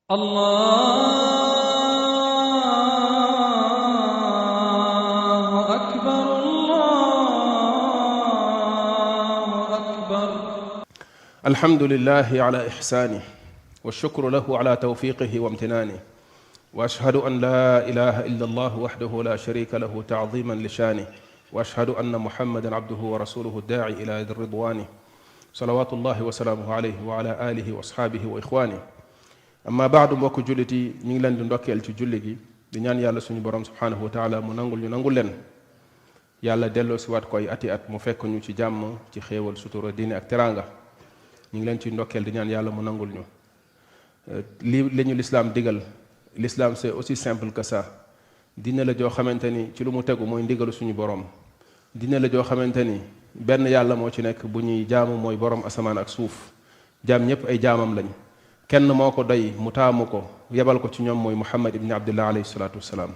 الله أكبر الله أكبر. الحمد لله على إحسانه والشكر له على توفيقه وامتنانه، وأشهد أن لا إله إلا الله وحده لا شريك له تعظيما لشانه، وأشهد أن محمدا عبده ورسوله الداعي إلى ذي الرضوان، صلوات الله وسلامه عليه وعلى آله وأصحابه وإخوانه. amma baadu mbokk jullit yi ñu ngi leen di ndokkeel ci julli gi di ñaan yàlla suñu borom subhanahu wa taala mu nangul ñu nangul leen, yàlla delloo si waat koy ati at mu fekk ñu ci jàmm ci xéewal sutura diine ak teraanga. ñu ngi leen ci ndokkeel di ñaan yàlla mu nangul ñu li ñu l'islam digal. L'islam c'est aussi simple que ça. diine la joo xamante ni ci lu mu tegu mooy ndigalu suñu borom. diine la joo xamante ni benn yàlla moo ci nekk bu ñuy jaamu mooy borom asamaan ak suuf. jaam ñépp ay jaamam lañ. kenn moo ko doy mu taamu ko yebal ko ci ñoom mooy Muhammad ibni Abdillah alayhi salaatu wassalaam.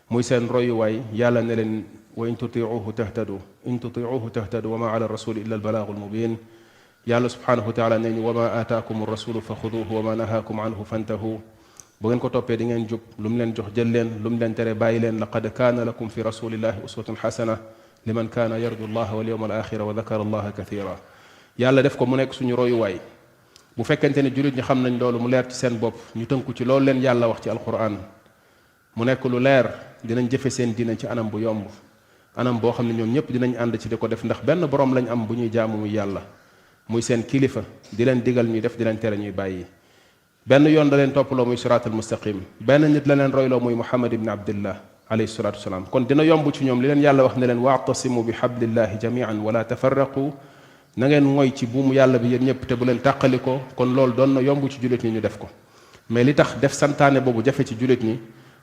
muy seen royuwaay. yàlla ne leen wa in tutiuhu tahtadu wa ma ala rasuli illa albalaagul mubin. yàlla subhanahu wa taala ne ñu wa ma aataakum rasulu fa xuduuhu wa ma nahaakum anhu fantahu. bu ngeen ko toppee di ngeen jub lu mu leen jox jël leen lu mu leen tere bàyyi leen. laqad kaana lakum fi rasulillahi uswatun xasana liman kaana yarju allaha wal yawma al axira wa dakara allaha kathira. yàlla def ko mu nekk suñu royuwaay. bu fekkente ne jullit ñi xam nañ loolu mu leer ci seen bopp ñu tënku ci loolu leen yàlla wax ci alquran mu nekk lu leer, dinañ jëfe seen diine ci anam bu yomb, anam boo xam ne ñoom ñëpp dinañ ànd ci di ko def, ndax benn borom lañ am bu ñuy jaamu muy yàlla, muy seen kilifa di leen digal ñuy def di leen tere ñuy bàyyi. benn yoon da leen toppaloo muy siraatal mustaqim, benn nit la leen royloo muy Muhammad ibn Abdillah alayhi salaatu wasalaam. kon dina yomb ci ñoom li leen yàlla wax ne leen wa'tasimu bi hablillahi jamian wala tafarraqu, na ngeen mooy ci buumu yàlla bi yéen ñëpp te bu leen tàqali ko. kon loolu doon na yomb ci jullit ñi ñu def ko. mais li tax def santaane boobu jafe ci jullit ñi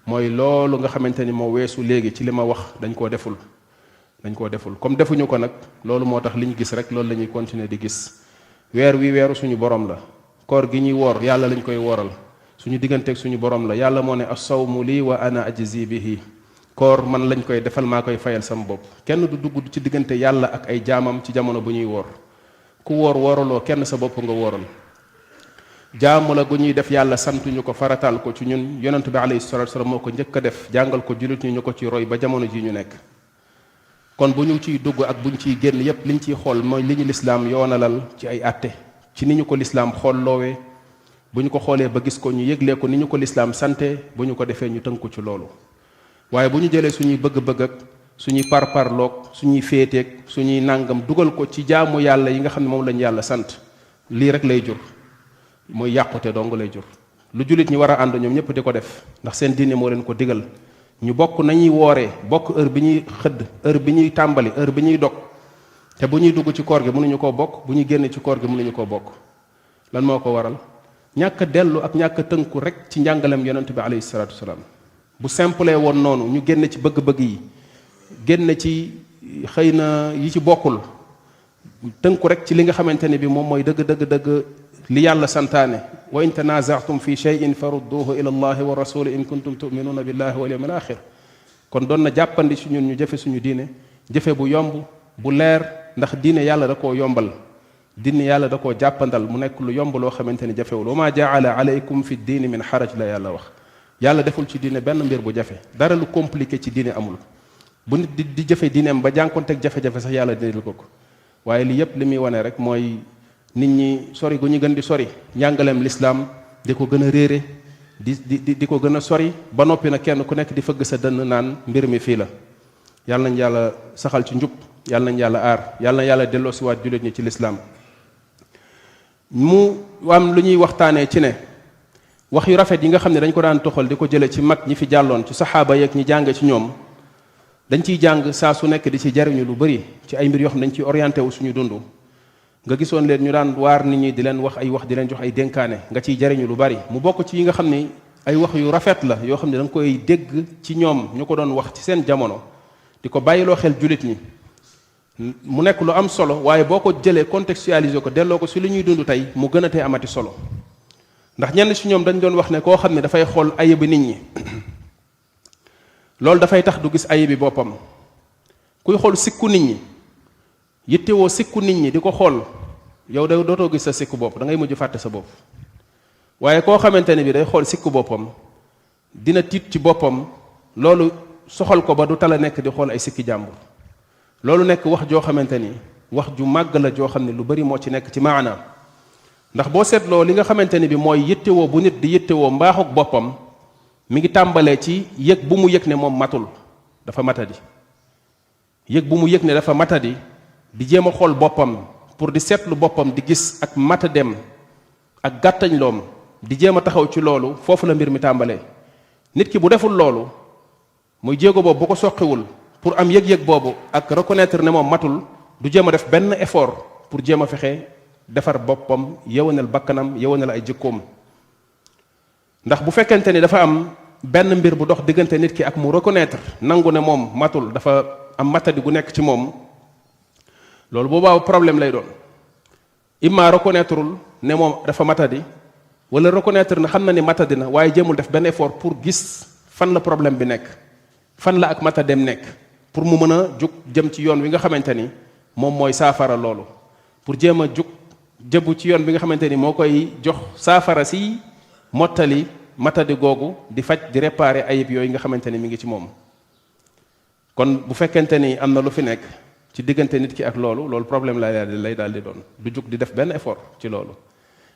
mooy loolu nga xamante ni moo weesu léegi ci li ma wax dañ koo deful comme defuñu ko nag, loolu moo tax liñ gis rek loolu la ñuy continuer di gis. weer wi weeru suñu borom la, koor gi ñuy woor yàlla lañ koy wooral, suñu digganteeg suñu borom la. yàlla moo ne as-sawmu lii wa ana ajzi bihi. koor man lañ koy defal, maa koy fayal sama bopp. kenn du dugg ci diggante yàlla ak ay jaamam ci jamono bu ñuy woor. ku woor wooraloo kenn, sa bopp nga wooral. jaamu la gu ñuy def yàlla santuñu ko, farataal ko ci ñun. yonent bi alayhi salaatu wasallam moo ko njëkk a def, jàngal ko jullit ñu ko ci roy ba jamono ji ñu nekk. kon bu ñu ciy dugg ak bu ñu ciy génn yépp liñ ciy xool mooy li ñu lislaam yoonalal ci ay àtte, ci ni ñu ko lislaam xool loowee. bu ñu ko xoolee ba gis ko ñu yëglee ko ni ñu ko lislaam sante, bu ñu ko defee ñu tënku ci loolu. waaye bu ñu jëlee suñuy bëgg-bëgg ak suñuy parparloog suñuy féeteeg suñuy nàngam dugal ko ci jaamu yàlla yi nga xam ne moom lañu yàlla sant, lii rek lay jur, mooy yàqute dong lay jur. lu jullit ñi war a ànd ñoom ñëpp di ko def, ndax seen diine moo leen ko digal. ñu bokk nañuy wooree, bokk heure bi ñuy xëdd, heure bi ñuy tàmbali, heure bi ñuy dog. te bu ñuy dugg ci koor gi mënuñu koo bokk, bu ñuy génn ci koor gi mënuñu koo bokk. lan moo ko waral? ñàkk a dellu ak ñàkk a tënku rek ci njàngalem yonent bi alayhi salaatu wasalaam. bu simple woon noonu, ñu génn ci bëgg-bëgg yi, génn ci xëy na yi ci bokkul, tënku rek ci li nga xamante ne bi moom mooy dëgg li yàlla santaane. wa in tanaza'tum fi shay'in farudduhu ila allahi wa rasuli in kuntum tu'minuna billahi wal yawmil akhir. kon doon na jàppandi ci ñun ñu jëfe suñu diine, jëfe bu yomb bu leer, ndax diine yàlla da koo yombal, diine yàlla da koo jàppandal mu nekk lu yomb loo xamante ni jafewul. wa ma ja'ala alaykum fi diini min haraj la yàlla wax. yàlla deful ci diine benn mbir bu jafe, dara lu compliqué ci diine amul. bu nit di jëfe diineem ba jànkonteeg jafe-jafe sax yàlla dina ko. waaye li yépp li muy wane rek mooy nit ñi sori gu ñu gën di sori njàngaleem lislaam, di ko gën a réere, di ko gën a sori ba noppi na kenn ku nekk di fëgg sa dënn naan mbir mi fii la. yàlla nañ yàlla saxal ci njub, yàlla nañ yàlla aar, yàlla na yàlla delloo si waat jullit ñi ci lislaam. mu am lu ñuy waxtaanee ci ne wax yu rafet yi nga xam ne dañ ko daan toxal di ko jële ci mag ñi fi jàlloon ci saxaaba yeeg ñi jàng ci ñoom, dañ ciy jàng saa su nekk di ci jariñu lu bari ci ay mbir yoo xam ne dañ ciy orienté wu suñu dund. nga gisoon leen ñu daan waar nit ñi di leen wax ay wax, di leen jox ay dénkaane, nga ciy jariñu lu bari. mu bokk ci yi nga xam ne ay wax yu rafet la yoo xam ne da nga koy dégg ci ñoom ñu ko doon wax ci seen jamono, di ko bàyyiloo xel jullit ñi. mu nekk lu am solo, waaye boo ko jëlee contextualiser ko delloo ko si li ñuy dund tey mu gën a tee amati solo. ndax ñenn si ñoom dañ doon wax ne koo xam ne dafay xool ayibi nit ñi loolu dafay tax du gis ayibi boppam. kuy xool sikku nit ñi, yittewoo sikku nit ñi di ko xool, yow da dootoo gis sa sikku bopp, da ngay mujj fàtte sa bopp. waaye koo xamante ne bi day xool sikku boppam dina tiit ci boppam loolu soxal ko ba du tala nekk di xool ay sikki jàmbur loolu nekk wax joo xamante ni wax ju màgg la joo xam ne lu bari moo ci nekk ci maanaam ndax boo seetloo li nga xamante ni bi mooy yittewoo bu nit di yittewoo mbaaxuk boppam mi ngi tàmbalee ci yëg bu mu yëg ne moom matul dafa matadi yëg bu mu yëg ne dafa matadi di jéem a xool boppam pour di seetlu boppam di gis ak matadem ak gàttañ loom di jéem a taxaw ci loolu foofu la mbir mi tàmbalee nit ki bu deful loolu muy jéego boobu bu ko soqiwul pour am yëg-yëg boobu ak reconnaître ne moom matul du jéem a def benn effort pour jéem a fexe defar boppam yewanal bakkanam yewanal ay jikkoom ndax bu fekkente ni dafa am benn mbir bu dox diggante nit ki ak mu reconnaître nangu ne moom matul dafa am matadi gu nekk ci moom loolu boobaa problème lay doon imma reconnaîtreul ne moom dafa matadi wala reconnaître na xam na ni matadi na waaye jéemul def benn effort pour gis fan la problème bi nekk fan la ak matadem nekk pour mu mën a jug jëm ci yoon wi nga xamante ni moom mooy saafara loolu pour jéem a jug jëbu ci yoon bi nga xamante ni moo koy jox saafara si mottali matadi googu di faj di réparer ayib yooyu nga xamante ni mi ngi ci moom kon bu fekkente ni am na lu fi nekk ci diggante nit ki ak loolu problème lay daal di doon du jug di def benn effort ci loolu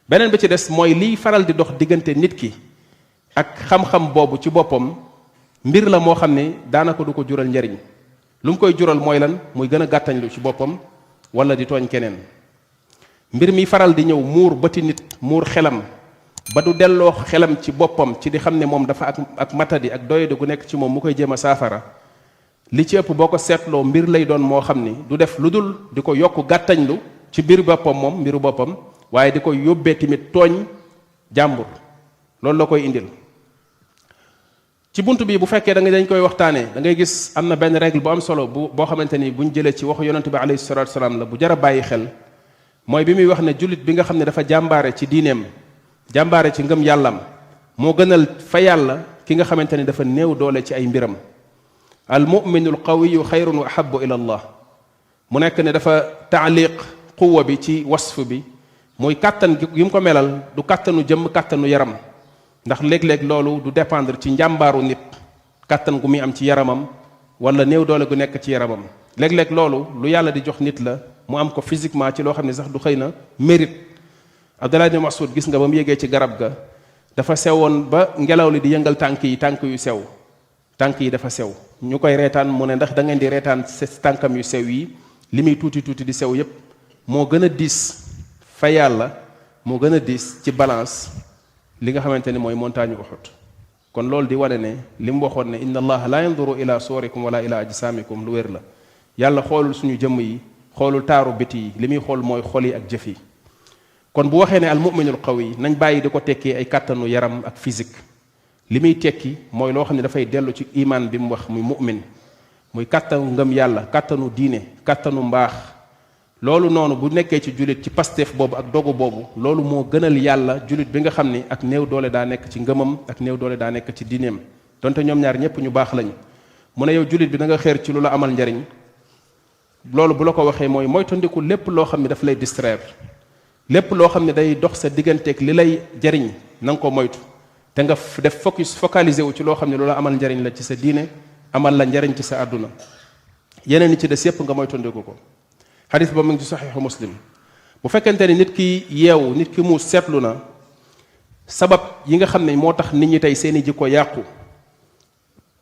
beneen bi ci des mooy liy faral di dox diggante nit ki ak xam-xam boobu ci boppam mbir la moo xam ne daanaka du ko jural njariñ lu mu koy jural mooy lan muy gën a gàttañlu ci boppam wala di tooñ keneen mbir mi faral di ñëw muur bëti nit muur xelam ba du delloo xelam ci boppam ci di xam ne moom dafa ak matadi ak doyade gu nekk ci moom mu koy jéem a saafara li ci ëpp boo ko seetloo mbir lay doon moo xam ni du def lu dul di ko yokk gàttañlu ci mbir boppam moom mbiru boppam waaye di ko yóbbee tamit tooñ jàmbur loolu la koy indil ci bunt bi bu fekkee dañ koy waxtaanee da ngay gis am na benn règle bu am solo boo xamante ni buñ jëlee ci waxu yonente bi alayhi salatu wasalaam la bu jar a bàyyi xel mooy bi muy wax ne jullit bi nga xam ne dafa jàmbaare ci diineem jàmbaare ci ngëm yàllam moo gënal fa yàlla ki nga xamante ni dafa néew doole ci ay mbiram al muminu al qawiyu xayrun wa ahabu ila allah mu nekk ne dafa taaliq quwa bi ci wasf bi muy kàttan gi mu ko melal du kàttanu jëmm kàttanu yaram ndax léeg-léeg loolu du dépendre ci njàmbaaru nit kàttan gu muy am ci yaramam wala néew doole gu nekk ci yaramam léeg-léeg loolu lu yàlla di jox nit la mu am ko physiquement ci loo xam ne sax du xëy na mérite Abdallah ibn Mas'ud gis nga ba mu yégee ci garab ga dafa sewoon ba ngelaw li di yëngal tànk yu sew tànk yi dafa sew ñu koy reetaan mu ne ndax da ngeen di reetaan tànkam yu sew yi li muy tuuti tuuti di sew yépp moo gën a diis fa yàlla moo gën a diis ci balance li nga xamante ni mooy montagne Uhud kon loolu di wane ne li mu waxoon ne inna allaha la yanduru ila suwarikum wala ila ajsamikum lu wér la yàlla xoolul suñu jëmm yi xoolul taaru biti yi li muy xool mooy xol yi ak jëf yi kon bu waxee ne al muminul qawi nañ bàyyi di ko tekkee ay kàttanu yaram ak physique li muy tekki mooy loo xam ne dafay dellu ci iman bi mu wax muy mu'min muy kàttanu ngëm yàlla kàttanu diine kàttanu mbaax loolu noonu bu nekkee ci julit ci pastef boobu ak dogu boobu loolu moo gënal yàlla julit bi nga xam ni ak néew doole daa nekk ci ngëmam ak néew doole daa nekk ci diineem donte ñoom ñaar ñépp ñu baax lañ mu ne yow julit bi da nga xeer ci lu la amal njariñ loolu bu la ko waxee mooy moytandiku lépp loo xam ne daf lay distraire lépp loo xam ne day dox sa digganteeg li lay jariñ na nga ko moytu te nga def focalisé wu ci loo xam ne lu la amal njariñ la ci sa diine amal la njariñ ci sa àdduna yeneen ni ci des yépp nga moytandiku ko xadis ba mu ngi ci saxiixu muslim bu fekkente ni nit ki yeewu nit ki mu seetlu na sabab yi nga xam ne moo tax nit ñi tey seeni jikko yàqu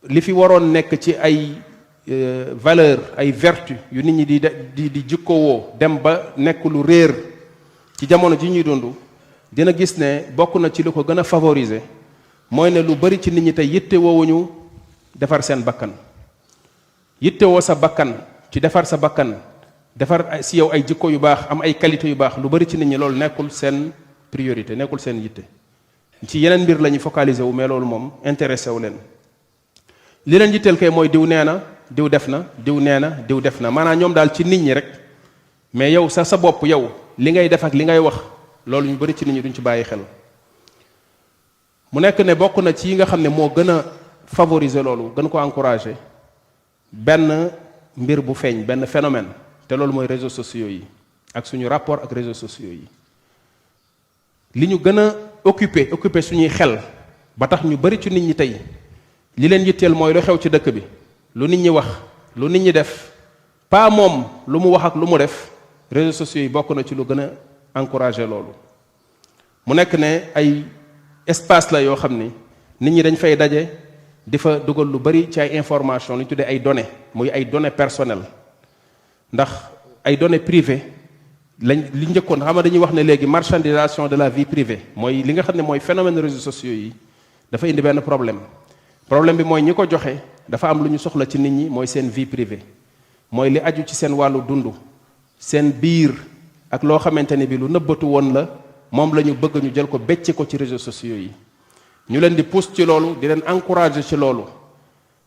li fi waroon nekk ci ay valeur ay vertu yu nit ñi di jikkowoo dem ba nekk lu réer ci jamono ji ñuy dund dina gis ne bokk na ci li ko gën a favoriser mooy ne lu bari ci nit ñi tey yitte woowuñu defar seen bakkan yitte woo sa bakkan ci defar sa bakkan defar si yow ay jikko yu baax am ay qualité yu baax lu bari ci nit ñi loolu nekkul seen priorité nekkul seen yitte ci yeneen mbir la ñuy focaliser wu mais loolu moom intéressé wu leen li leen yitteel kay mooy diw nee na diw def na diw nee na diw def na maanaam ñoom daal ci nit ñi rek mais yow sa bopp yow li ngay def ak li ngay wax loolu ñu bari ci nit ñi duñ ci bàyyi xel mu nekk ne bokk na ci yi nga xam ne moo gën a favoriser loolu gën ko encourager benn mbir bu feeñ benn phénomène te loolu mooy réseaux sociaux yi ak suñu rapport ak réseaux sociaux yi li ñu gën a occuper suñuy xel ba tax ñu bari ci nit ñi tey li leen yitteel mooy lu xew ci dëkk bi lu nit ñi wax lu nit ñi def pas moom lu mu wax ak lu mu def réseaux sociaux yi bokk na ci lu gën a encourager loolu mu nekk ne ay espace la yoo xam ni nit ñi dañ fay daje di fa dugal lu bari ci ay information lu ñu tuddee ay données muy ay données personnelles ndax ay données privées li njëkkoon xam nga dañuy wax ne léegi marchandisation de la vie privée mooy li nga xam ne mooy phénomène réseaux sociaux yi dafa indi benn problème bi mooy ñi ko joxe dafa am lu ñu soxla ci nit ñi mooy seen vie privée mooy li aju ci seen wàllu dund seen biir ak loo xamante ni bi lu nëbbatu woon la moom la ñu bëgg ñu jël ko becc ko ci réseaux sociaux yi ñu leen di pousse ci loolu di leen encourager ci loolu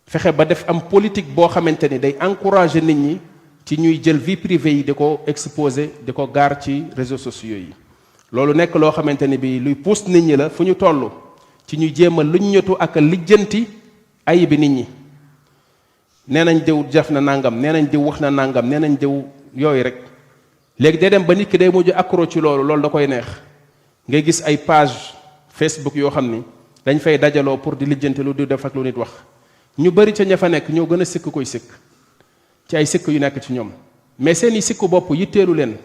fexe ba def am politique boo xamante ni day encourager nit ñi ci ñuy jël vie privée yi di ko exposer di ko gaar ci réseaux sociaux yi loolu nekk loo xamante ni bi luy pousse nit ñi la fu ñu toll ci ñuy jéem a luñ ñëtu ak lijjanti ay bi nit ñi nee nañ diw def na nangam nee nañ diw wax na nangam nee nañ diw yooyu rek léegi day dem ba nit ki day mujj accro ci loolu da koy neex ngay gis ay page Facebook yoo xam ni dañ fay dajaloo pour di lijjanti lu di def ak lu nit wax ñu bari ca ña fa nekk ñoo gën a sikk koy sikk ci ay sikk yu nekk ci ñoom mais seeni sikku bopp yitteelu leen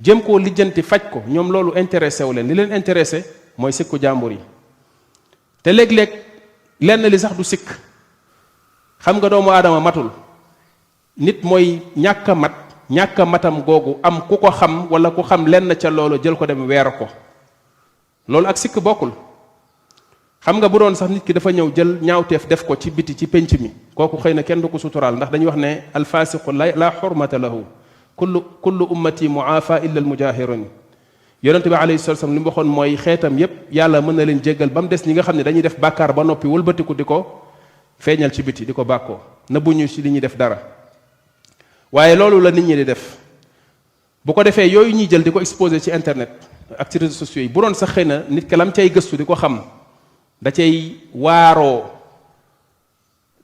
jëm koo lijjanti faj ko ñoom loolu intéressé wu leen li leen intéressé mooy sikku jàmbur yi te léeg-léeg lenn li sax du sikk xam nga doomu aadama matul nit mooy ñàkk a matam googu am ku ko xam wala ku xam lenn ca loolu jël ko dem weer ko loolu ak sikk bokkul xam nga bu doon sax nit ki dafa ñëw jël ñaawteef def ko ci biti ci penc mi kooku xëy na kenn du ko suturaal ndax dañuy wax ne alfasiqu la xurmata lahu kullu ummati muafa illa almujahirun yonente bi alayhi salatu wasallam li mu waxoon mooy xeetam yépp yàlla mën na leen jéggal ba mu des ñi nga xam ne dañuy def bàkkaar ba noppi wëlbatiku di ko feeñal ci biti di ko bàkkoo nëbbuñu ci li ñuy def dara waaye loolu la nit ñi di def bu ko defee yooyu ñuy jël di ko exposer ci internet ak ci réseaux sociaux yi bu doon sax xëy na nit ki lam cay gëstu di ko xam da cay waaroo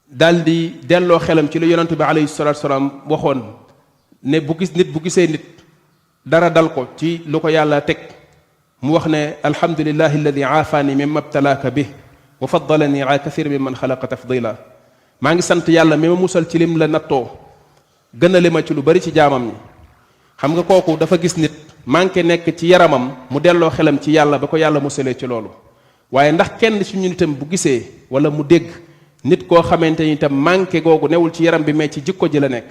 daldi delloo xelam ci lu yonent bi alayhi salatu wasallam waxoon ne bu gisee nit dara dal ko ci lu ko yàlla teg mu wax ne alhamdulillahi alladi aafani mimma ibtalaaka bih wa faddalani ala kathir mimman xalaqa tafdila maa ngi sant yàlla mi ma musal ci lim la nattoo gënale ma ci lu bari ci jaamam ñi xam nga kooku dafa gis nit manqué nekk ci yaramam mu delloo xelam ci yàlla ba ko yàlla musalee ci loolu waaye ndax kenn ci ñun itam bu gisee wala mu dégg nit koo xamante ni itam manqué googu newul ci yaram bi mais ci jikko ji la nekk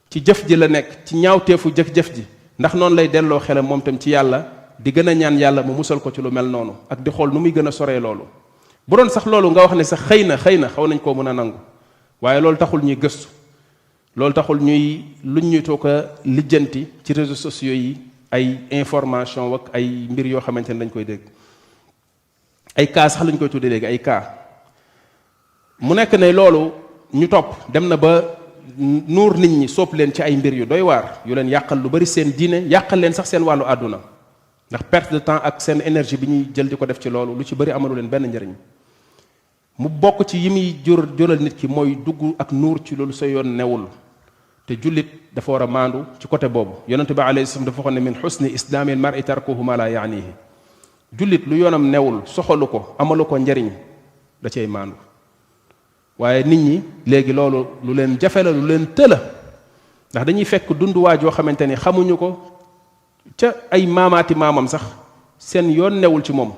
ci jëf ji la nekk ci ñaawteefu jëf-jëf ji ndax noonu lay delloo xelam moom itam ci yàlla di gën a ñaan yàlla mu musal ko ci lu mel noonu ak di xool nu muy gën a soree loolu bu doon sax loolu nga wax ne sax xëy na xaw nañ koo mën a nangu waaye loolu taxul ñuy gëstu loolu taxul ñuy luñ ñu toog a lijjanti ci réseaux sociaux yi ay information ak ay mbir yoo xamante ne dañ koy dégg ay cas sax lañ koy tuddee léegi ay cas mu nekk ne loolu ñu topp dem na ba nuur nit ñi sóob leen ci ay mbir yu doy waar yu leen yàqal lu bari seen diine yàqal leen sax seen wàllu àdduna ndax perte de temps ak seen énergie bi ñuy jël di ko def ci loolu lu ci bari amalu leen benn njëriñ mu bokk ci yi muy jural nit ki mooy dugg ak nuur ci loolu sa yoon newul te jullit dafa war a maandu ci côté boobu yonente bi alayhi salaam dafa waxoon ne min xusni islaamil mar'i tarkuhu ma la yaanihi jullit lu yoonam newul soxalu ko amalu ko njariñ da cay maandu waaye nit ñi léegi loolu lu leen jafe la lu leen tëla ndax dañuy fekk dunduwaa joo xamante ni xamuñu ko ca ay maamaati maamam sax seen yoon newul ci moom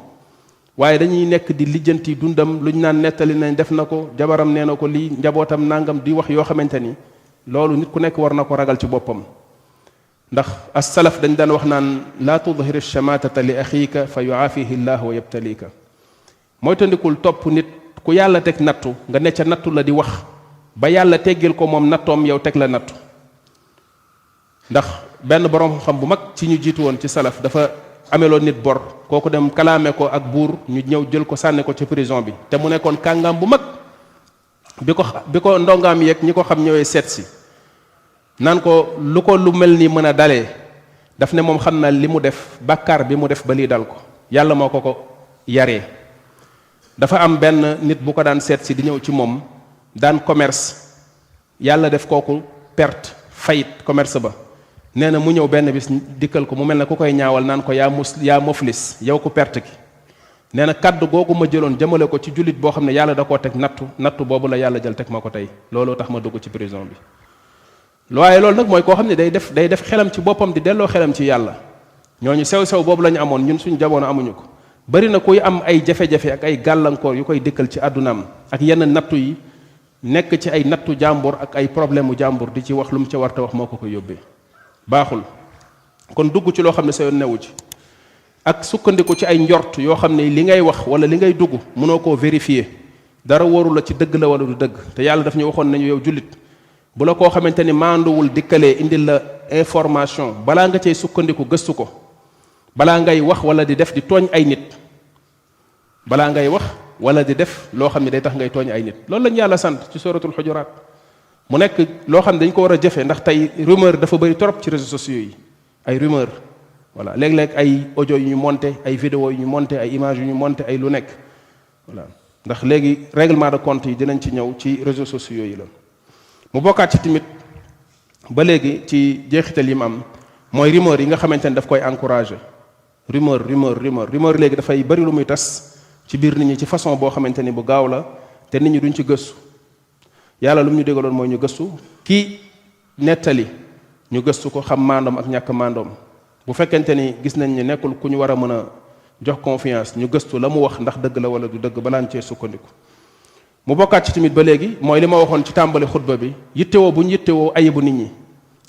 waaye dañuy nekk di lijjanti dundam luñ naan nettali nañ def na ko jabaram nee na ko lii njabootam nangam di wax yoo xamante ni loolu nit ku nekk war na ko ragal ci boppam ndax as-salaf dañ daan wax naan laa tudhir ash-shamatata li axiika fa yuaafihi llah wa yabtalika mooy tandikul topp nit ku yàlla teg nattu nga ne ca nattu la di wax ba yàlla teggil ko moom nattoom yow teg la nattu ndax benn borom xam bu mag ci ñu jiitu woon ci salaf dafa ameloon nit bor kooku dem kalaame ko ak buur ñu ñëw jël ko sànni ko ci prison bi te mu nekkoon kàngam bu mag bi ko ndongaam yeeg ñi ko xam ñëwee seet si naan ko lu mel ni mën a dalee daf ne moom xam na li mu def bàkkaar bi mu def ba lii dal ko yàlla moo ko yaree dafa am benn nit bu ko daan seet si di ñëw ci moom daan commerce yàlla def kooku perte fayit commerce ba nee na mu ñëw benn bis dikkal ko mu mel ne ku koy ñaawal naan ko yaa muflis yow ku perte ki nee na kàddu googu ma jëloon jëmale ko ci jullit boo xam ne yàlla da koo teg nattu boobu la yàlla jël teg ma ko tey looloo tax ma dugg ci prison bi. waaye loolu nag mooy koo xam ne day def xelam ci boppam di delloo xelam ci yàlla ñooñu sew boobu la ñu amoon ñun suñu jamono amuñu ko. bari na kuy am ay jafe-jafe ak ay gàllankoor yu koy dikkal ci àddunaam ak yenn nattu yi nekk ci ay nattu jàmbur ak ay problème mu jàmbur di ci wax lu mu ca warta wax moo ko yóbbee baaxul. kon dugg ci loo xam ne sa yoon newu ci ak sukkandiku ci ay njort yoo xam ne li ngay wax wala li ngay dugg mënoo koo vérifier dara waru la ci dëgg la wala du dëgg te yàlla daf ñu waxoon nañu yow jullit bu la koo xamante ni maanduwul dikkalee indil la information balaa nga cay sukkandiku gëstu ko balaa ngay wax wala di def di tooñ ay nit balaa ngay wax wala di def loo xam ne day tax ngay tooñ ay nit loolu lañu yàlla sant ci suratul xujuraat mu nekk loo xam ne dañ ko war a jëfe ndax tey rumeur dafa bëri trop ci réseaux sociaux yi ay rumeur voilà léeg-léeg ay audio yu ñu monté ay vidéo yu ñu monté ay images yu ñu monté ay lu nekk voilà ndax léegi règlement de compte yi dinañ ci ñëw ci réseaux sociaux yi la mu bokkaat ci tamit ba léegi ci jeexital yi mu am mooy rumeur yi nga xamante ne daf koy encouragé rumeur léegi dafay bari lu muy tas ci biir nit ñi ci façon boo xamante ni bu gaaw la te nit ñi duñ ci gëstu yàlla lu mu ñu dégaloon mooy ñu gëstu kii nettali ñu gëstu ko xam maandoom ak ñàkk maandoom bu fekkente ni gis nañ ni nekkul ku ñu war a mën a jox confiance ñu gëstu la mu wax ndax dëgg la wala du dëgg balaa ñu cee sukkandiku. mu bokkaat ci tamit ba léegi mooy li ma waxoon ci tàmbali xutba bi yittewoo bu ñu yittewoo ayibu nit ñi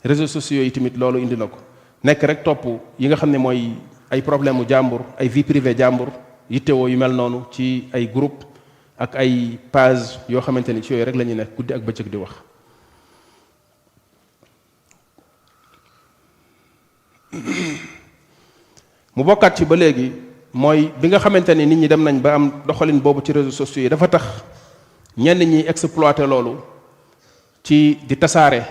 réseaux sociaux yi tamit loolu indi na ko nekk rek topp yi nga xam ne mooy ay problème mu jàmbur ay vie privée jàmbur yittewoo yu mel noonu ci ay groupe ak ay page yoo xamante ni ci yooyu rek la ñuy nekk guddi ak bëccëg di wax. mu bokkaat ci ba léegi mooy bi nga xamante ni nit ñi dem nañ ba am doxalin boobu ci réseaux sociaux yi dafa tax ñenn ñi exploité loolu ci di tasaare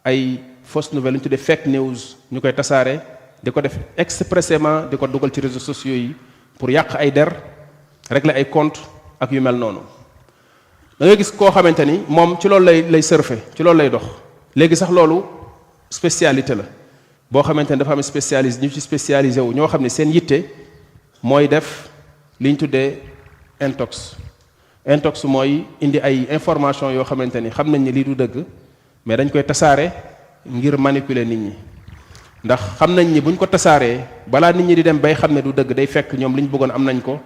ay fausse nouvelle ñu tuddee fake news ñu koy tasaare di ko def expressément di ko dugal ci réseaux sociaux yi pour yàq ay der régler ay compte ak yu mel noonu da ngay gis koo xamante ni moom ci loolu lay surfer ci loolu lay dox léegi sax loolu spécialité la boo xamante ni dafa am spécialiste ñu ci spécialisé wu ñoo xam ne seen yitte mooy def li ñu tuddee intox mooy indi ay information yoo xamante ni xam nañ ni lii du dëgg mais dañ koy tasaare ngir manipuler nit ñi ndax xam nañ ni buñ ko tasaaree balaa nit ñi di dem bay xam ne du dëgg day fekk ñoom li ñu bëggoon am nañ ko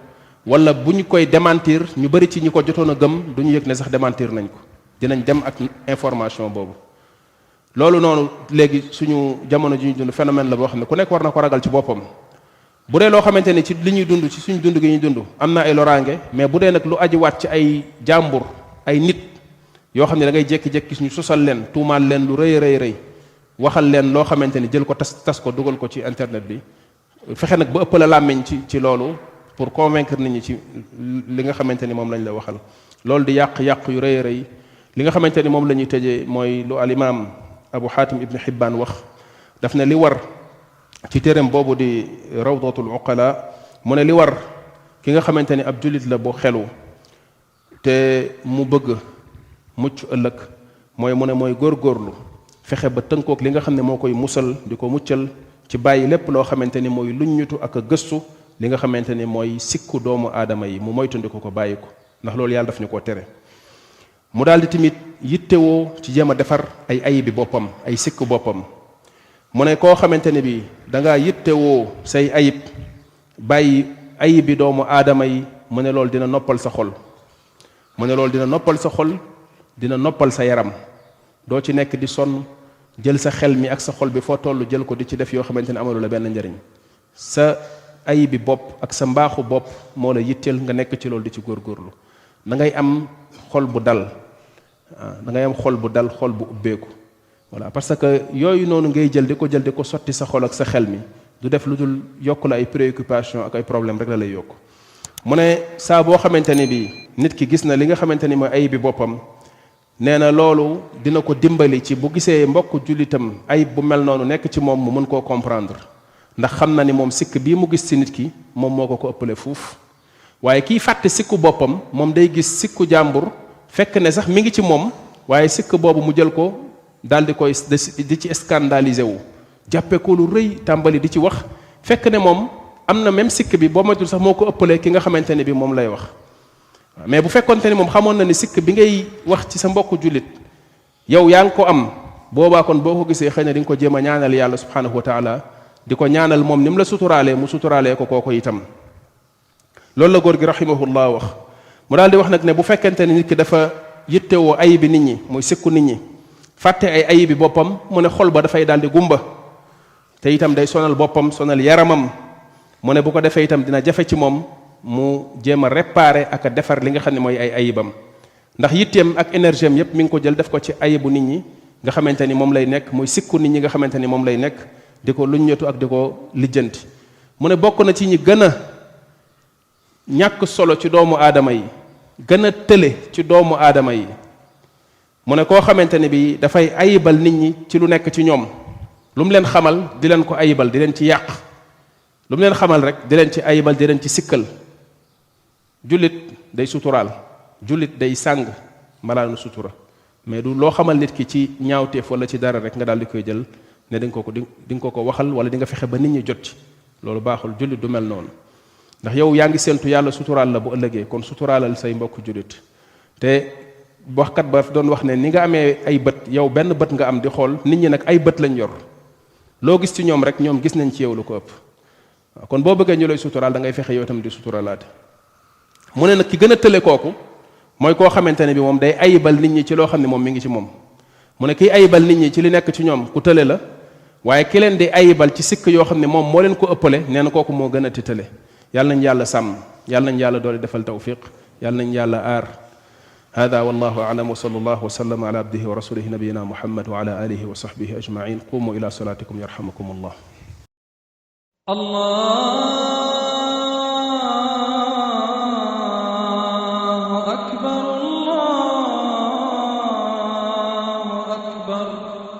wala bu ñu koy démentir ñu bari ci ñi ko jotoon a gëm du ñu yëg ne sax démentir nañ ko dinañ dem ak information boobu. loolu noonu léegi suñu jamono ji ñu dund phénomène la boo xam ne ku nekk war na ko ragal ci boppam bu dee loo xamante ni ci li ñuy dund ci suñu dund gi ñuy dund am na ay loraange mais bu dee nag lu ajiwaat ci ay jàmbur ay nit yoo xam ne da ngay jékki-jékki ñu sosal leen tuumaal leen lu rëy waxal leen loo xamante ni jël ko tas ko dugal ko ci internet bi fexe nag ba ëpp la làmmiñ ci loolu pour convaincre nit ñi ci li nga xamante ni moom lañ la waxal loolu di yàq yu rëy li nga xamante ni moom la ñuy tëjee mooy lu al imam Abu Hatim ibn Hibban wax daf ne li war ci téereem boobu di rawdatul uqala mu ne li war ki nga xamante ni ab jullit la bu xelu te mu bëgg mucc ëllëg mu ne mooy góorgóorlu fexe ba tënkook li nga xam ne moo koy musal di ko muccal ci bàyyi lépp loo xamante ni mooy luññutu ak a gëstu li nga xamante ni mooy sikku doomu aadama yi mu moytandiku ko bàyyi ko ndax loolu yàlla daf ñu koo tere mu daal di tamit yittewoo ci jéem a defar ay ayibi boppam ay sikku boppam mu ne koo xamante ne bi da ngaa yittewoo say ayib bàyyi ayibi doomu aadama yi mu ne loolu dina noppal sa xol dina noppal sa yaram doo ci nekk di sonn jël sa xel mi ak sa xol bi foo toll jël ko di ci def yoo xamante ne amalu la benn njariñ sa ayibi bopp ak sa mbaaxu bopp moo la yitteel nga nekk ci loolu di ci góorgóorlu da ngay am xol bu dal xol bu ubbeeku voilà parce que yooyu noonu ngay jël di ko sotti sa xol ak sa xel mi du def lu dul yokk la ay préoccupation ak ay problème rek la lay yokk mu ne saa boo xamante ni bi nit ki gis na li nga xamante ni mooy ayib bi boppam nee na loolu dina ko dimbali ci bu gisee mbokk jullitam ayib bu mel noonu nekk ci moom mu mën koo comprendre ndax xam na ni moom sikk bii mu gis ci nit ki moom moo ko ëppale fuuf waaye kiy fàtte sikku boppam moom day gis sikku jàmbur fekk ne sax mi ngi ci moom waaye sikk boobu mu jël ko daal di koy di ci scandaliser wu jàppe ko lu rëy tàmbali di ci wax fekk ne moom am na même sikk bi boo moytul sax moo ko ëppalee ki nga xamante ne bi moom lay wax mais bu fekkonte ni moom xamoon na ni sikk bi ngay wax ci sa mbokku jullit yow yaa ngi ko am boobaa kon boo ko gisee xëy na di nga ko jéem a ñaanal yàlla subhanahu wa taala di ko ñaanal moom ni mu la suturaalee mu suturaalee ko kooko itam loolu la góor gi rahimahullah wax mu daal di wax nag ne bu fekkente ni nit ki dafa yittewoo ayibi nit ñi muy sikku nit ñi fàtte ay ayibi boppam mu ne xol ba dafay daal di gumba te itam day sonal boppam sonal yaramam mu ne bu ko defee itam dina jafe ci moom mu jéem a réparer ak a defar li nga xam ne mooy ay ayibam ndax yitteem ak énergie am yépp mi ngi ko jël def ko ci ayibu nit ñi nga xamante ni moom lay nekk muy sikku nit ñi nga xamante ni moom lay nekk di ko luññatu ak di ko lijjanti mu ne bokk na ci ñi gën a ñàkk solo ci doomu aadama yi gën a tële ci doomu aadama yi mu ne koo xamante ne bi dafay ayibal nit ñi ci lu nekk ci ñoom lu mu leen xamal di leen ko ayibal di leen ci yàq lu mu leen xamal rek di leen ci ayibal di leen ci sikkal jullit day suturaal jullit day sàng malaanu sutura mais du loo xamal nit ki ci ñaawteef wala ci dara rek nga daal di koy jël ne di nga ko waxal wala di nga fexe ba nit ñi jot ci loolu baaxul jullit du mel noonu ndax yow yaa ngi séentu yàlla suturaal la bu ëllëgee kon suturaalal say mbokk jullit te waxkat ba doon wax ne ni nga amee ay bët yow benn bët nga am di xool nit ñi nag ay bët lañ yor loo gis ci ñoom rek ñoom gis nañ ci yow lu ko ëpp kon boo bëggee ñu lay suturaal da ngay fexe yow itam di suturaalaate mu ne nag ki gën a tële kooku mooy koo xamante ne bi moom day ayibal nit ñi ci loo xam ne moom mi ngi ci moom mu ne kiy ayibal nit ñi ci li nekk ci ñoom ku tële la waaye ki leen di ayibal ci sikk yoo xam ne moom moo leen ko ëppale nee na kooku moo gën a ti tële yàlla nañ yàlla sàmm yàlla nañ yàlla doole defal tawfiq yàlla nañ yàlla aar هذا والله أعلم وصلى الله وسلم على عبده ورسوله نبينا محمد وعلى آله وصحبه أجمعين قوموا إلى صلاتكم يرحمكم الله الله أكبر الله أكبر